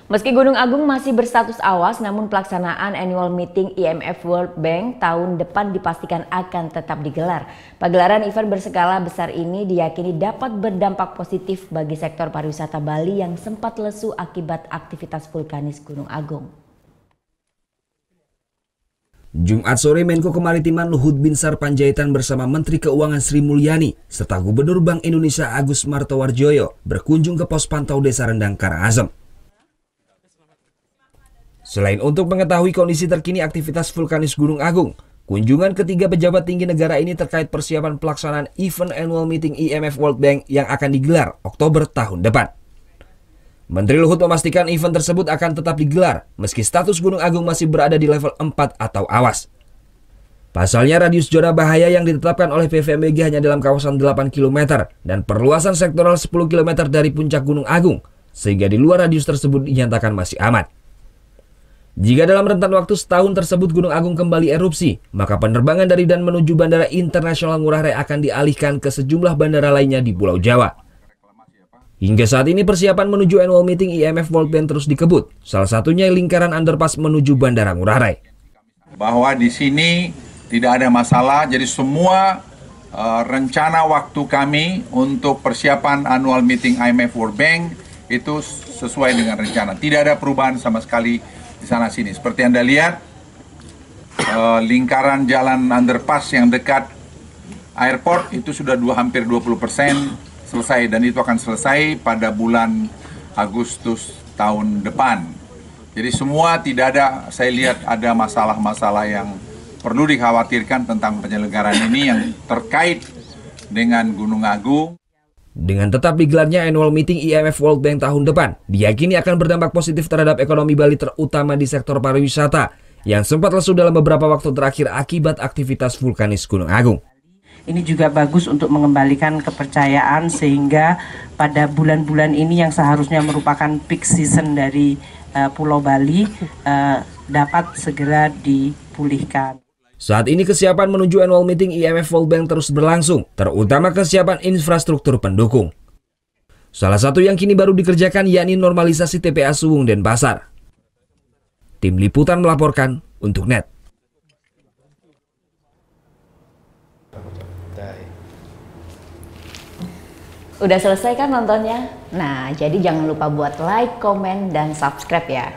Meski Gunung Agung masih berstatus awas, namun pelaksanaan annual meeting IMF World Bank tahun depan dipastikan akan tetap digelar. Pagelaran event berskala besar ini diyakini dapat berdampak positif bagi sektor pariwisata Bali yang sempat lesu akibat aktivitas vulkanis Gunung Agung. Jumat sore, Menko Kemaritiman Luhut Binsar Panjaitan bersama Menteri Keuangan Sri Mulyani serta Gubernur Bank Indonesia Agus Martowardoyo berkunjung ke pos pantau Desa Rendang Karangasem. Selain untuk mengetahui kondisi terkini aktivitas vulkanis Gunung Agung, kunjungan ketiga pejabat tinggi negara ini terkait persiapan pelaksanaan event annual meeting IMF World Bank yang akan digelar Oktober tahun depan. Menteri Luhut memastikan event tersebut akan tetap digelar meski status Gunung Agung masih berada di level 4 atau awas. Pasalnya radius zona bahaya yang ditetapkan oleh PVMBG hanya dalam kawasan 8 km dan perluasan sektoral 10 km dari puncak Gunung Agung, sehingga di luar radius tersebut dinyatakan masih aman. Jika dalam rentan waktu setahun tersebut Gunung Agung kembali erupsi, maka penerbangan dari dan menuju Bandara Internasional Ngurah Rai akan dialihkan ke sejumlah bandara lainnya di Pulau Jawa. Hingga saat ini persiapan menuju annual meeting IMF World Bank terus dikebut, salah satunya lingkaran underpass menuju Bandara Ngurah Rai. Bahwa di sini tidak ada masalah, jadi semua rencana waktu kami untuk persiapan annual meeting IMF World Bank itu sesuai dengan rencana. Tidak ada perubahan sama sekali di sana sini. Seperti Anda lihat, lingkaran jalan underpass yang dekat airport itu sudah hampir 20% selesai, dan itu akan selesai pada bulan Agustus tahun depan. Jadi semua tidak ada, saya lihat ada masalah-masalah yang perlu dikhawatirkan tentang penyelenggaraan ini yang terkait dengan Gunung Agung. Dengan tetap digelarnya annual meeting IMF World Bank tahun depan, diyakini akan berdampak positif terhadap ekonomi Bali terutama di sektor pariwisata yang sempat lesu dalam beberapa waktu terakhir akibat aktivitas vulkanis Gunung Agung. Ini juga bagus untuk mengembalikan kepercayaan sehingga pada bulan-bulan ini yang seharusnya merupakan peak season dari Pulau Bali dapat segera dipulihkan. Saat ini kesiapan menuju annual meeting IMF World Bank terus berlangsung, terutama kesiapan infrastruktur pendukung. Salah satu yang kini baru dikerjakan yakni normalisasi TPA Suwung Denpasar. Tim Liputan melaporkan untuk NET. Udah selesai kan nontonnya? Nah, jadi jangan lupa buat like, komen, dan subscribe ya.